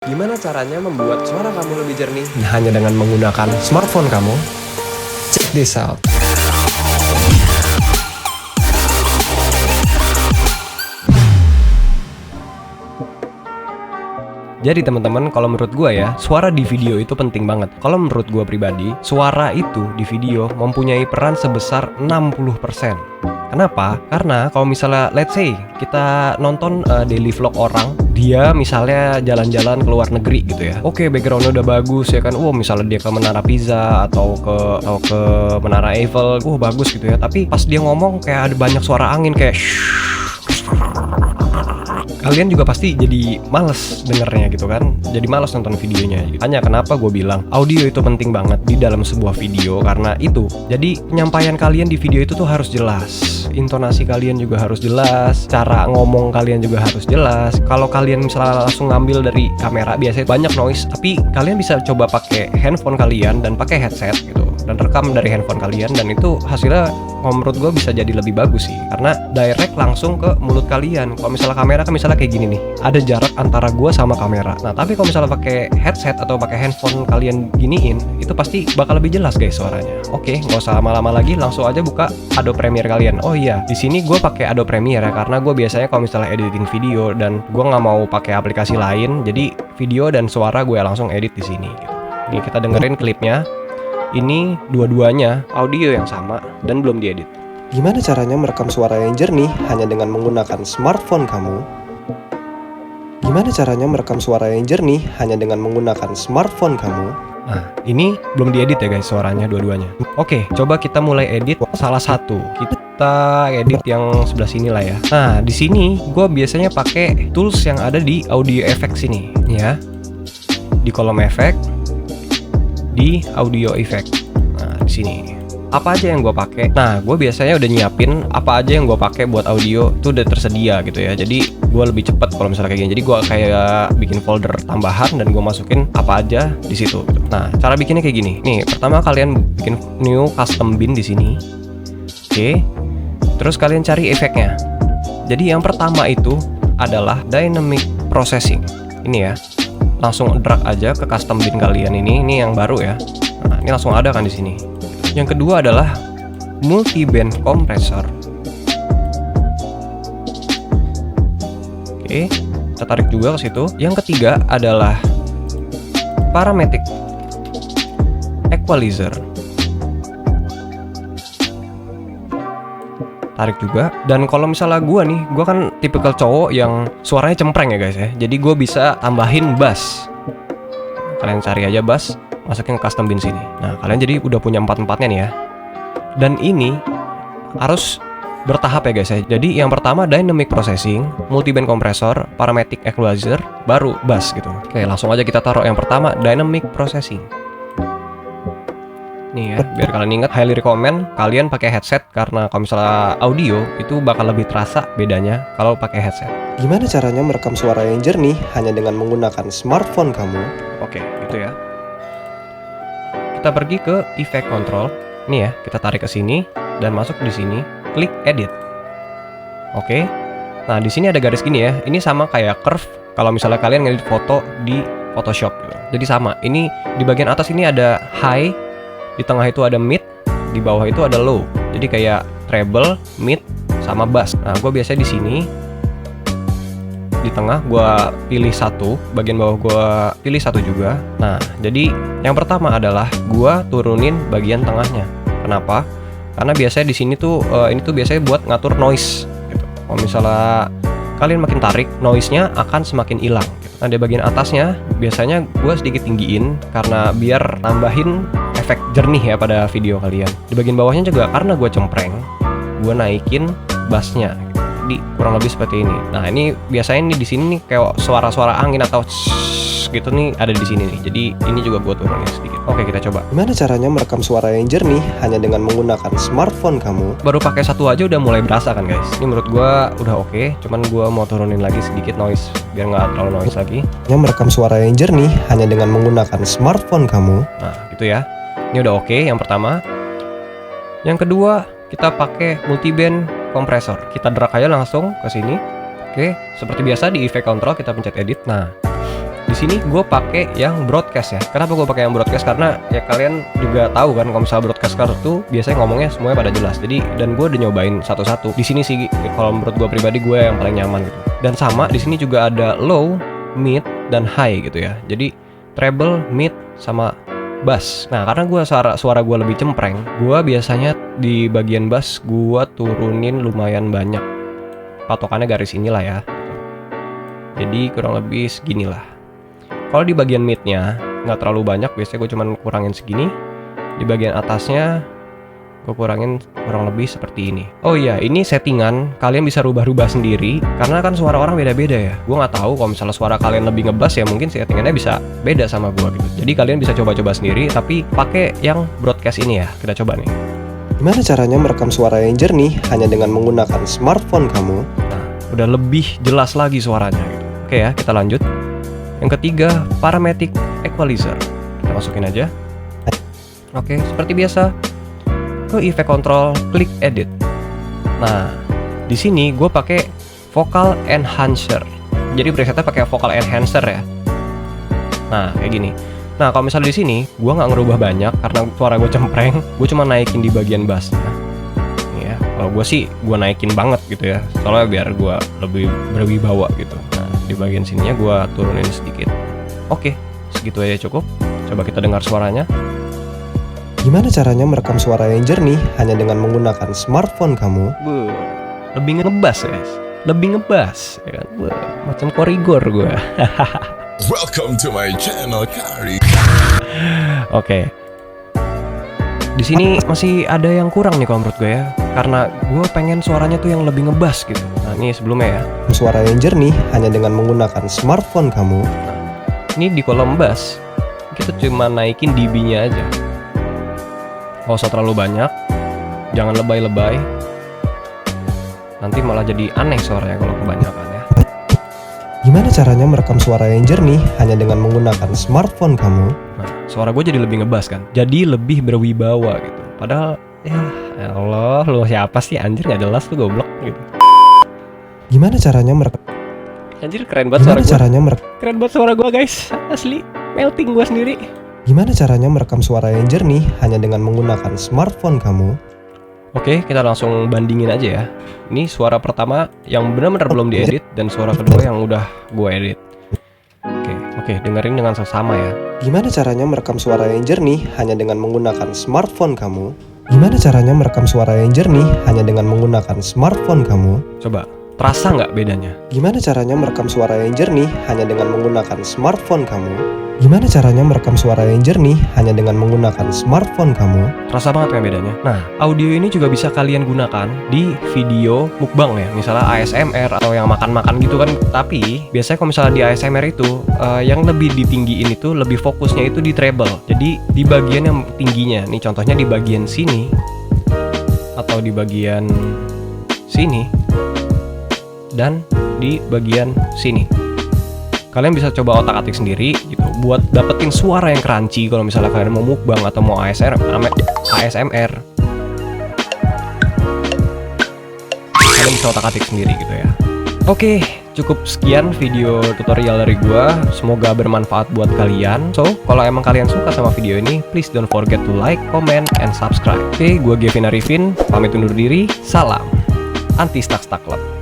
Gimana caranya membuat suara kamu lebih jernih? Hanya dengan menggunakan smartphone kamu. Check this out. Jadi teman-teman, kalau menurut gue ya, suara di video itu penting banget. Kalau menurut gue pribadi, suara itu di video mempunyai peran sebesar 60%. Kenapa? Karena kalau misalnya let's say kita nonton daily vlog orang, dia misalnya jalan-jalan ke luar negeri gitu ya. Oke, backgroundnya udah bagus ya kan. Misalnya dia ke Menara Pisa atau ke Menara Eiffel. Bagus gitu ya. Tapi pas dia ngomong kayak ada banyak suara angin kayak kalian juga pasti jadi males dengernya gitu kan, jadi males nonton videonya gitu. Hanya kenapa gue bilang audio itu penting banget di dalam sebuah video, karena itu jadi penyampaian kalian di video itu tuh harus jelas, intonasi kalian juga harus jelas, cara ngomong kalian juga harus jelas. Kalau kalian misalnya langsung ngambil dari kamera, biasanya banyak noise, tapi kalian bisa coba pakai handphone kalian dan pakai headset gitu, dan rekam dari handphone kalian, dan itu hasilnya menurut gue bisa jadi lebih bagus sih, karena direct langsung ke mulut kalian. Kalau misalnya kamera kan misalnya kayak gini nih, ada jarak antara gue sama kamera. Nah tapi kalau misalnya pakai headset atau pakai handphone kalian giniin, itu pasti bakal lebih jelas guys suaranya. Oke, nggak usah lama-lama lagi, langsung aja buka Adobe Premiere kalian. Oh iya, di sini gue pakai Adobe Premiere ya, karena gue biasanya kalau misalnya editing video dan gue nggak mau pakai aplikasi lain, jadi video dan suara gue langsung edit di sini. Ini kita dengerin klipnya. Ini dua-duanya audio yang sama dan belum diedit. Gimana caranya merekam suara yang jernih hanya dengan menggunakan smartphone kamu? Gimana caranya merekam suara yang jernih hanya dengan menggunakan smartphone kamu? Nah, ini belum diedit ya guys suaranya dua-duanya. Oke, coba kita mulai edit salah satu. Kita edit yang sebelah sini lah ya. Nah, di sini gue biasanya pakai tools yang ada di audio effects ini, ya. Di kolom efek, di audio effect. Nah, di sini. Apa aja yang gue pakai? Nah, gue biasanya udah nyiapin apa aja yang gue pakai buat audio tuh udah tersedia gitu ya. Jadi gue lebih cepet kalau misalnya kayak gini. Jadi gue kayak bikin folder tambahan dan gue masukin apa aja di situ. Gitu. Nah, cara bikinnya kayak gini. Nih, pertama kalian bikin new custom bin di sini. Oke. Terus kalian cari efeknya. Jadi yang pertama itu adalah dynamic processing. Ini ya. Langsung drag aja ke custom bin kalian ini yang baru ya. Nah, ini langsung ada kan di sini. Yang kedua adalah multi-band compressor. Oke, kita tarik juga ke situ. Yang ketiga adalah parametric equalizer. Tarik juga. Dan kalau misalnya gue kan tipikal cowok yang suaranya cempreng ya guys ya. Jadi gue bisa tambahin bass. Kalian cari aja bass, masukin ke custom bin sini. Nah, kalian jadi udah punya empat-empatnya nih ya. Dan ini harus bertahap ya guys ya. Jadi yang pertama dynamic processing, multi-band compressor, parametric equalizer, baru bass gitu. Oke, langsung aja kita taruh yang pertama dynamic processing. Nih ya, biar kalian ingat, highly recommend kalian pakai headset, karena kalau misalnya audio itu bakal lebih terasa bedanya kalau pakai headset. Gimana caranya merekam suara yang jernih hanya dengan menggunakan smartphone kamu? Oke, gitu ya. Kita pergi ke effect control. Nih ya, kita tarik ke sini dan masuk di sini, klik edit. Oke. Nah, di sini ada garis gini ya. Ini sama kayak curve kalau misalnya kalian ngedit foto di Photoshop gitu. Jadi sama. Ini di bagian atas ini ada high, di tengah itu ada mid, di bawah itu ada low. Jadi kayak treble, mid, sama bass. Nah, gue biasanya di sini, di tengah gue pilih satu, bagian bawah gue pilih satu juga. Nah, jadi yang pertama adalah gue turunin bagian tengahnya. Kenapa? Karena biasanya di sini tuh ini tuh biasanya buat ngatur noise gitu. Kalau misalnya kalian makin tarik, noise-nya akan semakin hilang gitu. Nah, di bagian atasnya biasanya gue sedikit tinggiin karena biar nambahin efek jernih ya pada video kalian. Di bagian bawahnya juga karena gue cempreng, gue naikin bassnya gitu. Jadi kurang lebih seperti ini. Nah, ini biasanya nih di sini nih kayak suara-suara angin atau gitu nih ada di sini nih. Jadi ini juga gue turunin sedikit. Oke, kita coba. Gimana caranya merekam suara yang jernih hanya dengan menggunakan smartphone kamu? Baru pakai satu aja udah mulai berasa kan guys. Ini menurut gue udah oke. Cuman gue mau turunin lagi sedikit noise biar nggak terlalu noise lagi. Yang merekam suara yang jernih hanya dengan menggunakan smartphone kamu. Nah, gitu ya. Ini udah oke yang pertama. Yang kedua, kita pakai multi-band compressor. Kita drag aja langsung ke sini. Oke, seperti biasa di effect control kita pencet edit. Nah, di sini gue pakai yang broadcast ya. Kenapa gue pakai yang broadcast? Karena ya kalian juga tahu kan kalau misalnya broadcaster tuh biasanya ngomongnya semuanya pada jelas. Jadi dan gue udah nyobain satu-satu. Di sini sih kalau menurut gue pribadi gue yang paling nyaman gitu. Dan sama di sini juga ada low, mid, dan high gitu ya. Jadi treble, mid, sama bass. Nah karena gue suara gue lebih cempreng, gue biasanya di bagian bass gue turunin lumayan banyak. Patokannya garis inilah ya. Jadi kurang lebih seginilah. Kalau di bagian midnya nggak terlalu banyak, biasanya gue cuman kurangin segini. Di bagian atasnya gue kurangin kurang lebih seperti ini. Oh iya, ini settingan kalian bisa rubah-rubah sendiri karena kan suara orang beda-beda ya. Gue nggak tahu kalau misalnya suara kalian lebih ngebass ya mungkin settingannya bisa beda sama gue gitu. Jadi kalian bisa coba-coba sendiri tapi pakai yang broadcast ini ya. Kita coba nih. Gimana caranya merekam suara yang jernih hanya dengan menggunakan smartphone kamu? Nah, udah lebih jelas lagi suaranya gitu. Oke ya, kita lanjut. Yang ketiga, parametric equalizer. Kita masukin aja. Oke, seperti biasa. Ke effect control, klik edit. Nah, di sini gue pakai vocal enhancer. Jadi presetnya pakai vocal enhancer ya. Nah, kayak gini. Nah, kalau misalnya di sini gue nggak ngerubah banyak karena suara gue cempreng. Gue cuma naikin di bagian bass. Nih ya, kalau gue sih gue naikin banget gitu ya. Soalnya biar gue lebih berwibawa gitu. Nah, di bagian sininya gue turunin sedikit. Oke, segitu aja cukup. Coba kita dengar suaranya. Gimana caranya merekam suara yang jernih hanya dengan menggunakan smartphone kamu? Lebih ngebass guys. Lebih ngebass ya kan. Macam korigor gue. Welcome to my channel, Kari. Oke. Di sini masih ada yang kurang nih kalau menurut gue ya. Karena gue pengen suaranya tuh yang lebih ngebass gitu. Nah, ini sebelumnya ya. Suara yang jernih hanya dengan menggunakan smartphone kamu. Ini di kolom bass kita cuma naikin dB-nya aja. Gak usah terlalu banyak. Jangan lebay-lebay. Nanti malah jadi aneh suaranya kalau kebanyakan ya. Gimana caranya merekam suara yang jernih hanya dengan menggunakan smartphone kamu? Nah, suara gue jadi lebih ngebass kan. Jadi lebih berwibawa gitu. Padahal ya Allah, lu siapa sih anjir, gak jelas tuh goblok gitu. Gimana caranya merekam? Anjir keren banget suara Gimana gue. caranya merekam? Keren banget suara gue guys. Asli melting gue sendiri. Gimana caranya merekam suara yang jernih hanya dengan menggunakan smartphone kamu? Oke, kita langsung bandingin aja ya. Ini suara pertama yang benar-benar belum diedit dan suara kedua yang udah gue edit. Oke, dengerin dengan seksama ya. Gimana caranya merekam suara yang jernih hanya dengan menggunakan smartphone kamu? Gimana caranya merekam suara yang jernih hanya dengan menggunakan smartphone kamu? Coba, terasa nggak bedanya? Gimana caranya merekam suara yang jernih hanya dengan menggunakan smartphone kamu? Gimana caranya merekam suara yang jernih hanya dengan menggunakan smartphone kamu? Terasa banget kan bedanya? Nah, audio ini juga bisa kalian gunakan di video mukbang ya. Misalnya ASMR atau yang makan-makan gitu kan. Tapi, biasanya kalau misalnya di ASMR itu yang lebih ditinggiin itu, lebih fokusnya itu di treble. Jadi, di bagian yang tingginya. Nih contohnya di bagian sini. Atau di bagian sini. Dan di bagian sini. Kalian bisa coba otak-atik sendiri gitu buat dapetin suara yang crunchy kalau misalnya kalian mau mukbang atau mau ASMR. Kalian bisa otak-atik sendiri gitu ya. Oke, cukup sekian video tutorial dari gua. Semoga bermanfaat buat kalian. So, kalau emang kalian suka sama video ini, please don't forget to like, comment, and subscribe. Oke, gua Gavin Arifin, pamit undur diri. Salam anti stuck Club.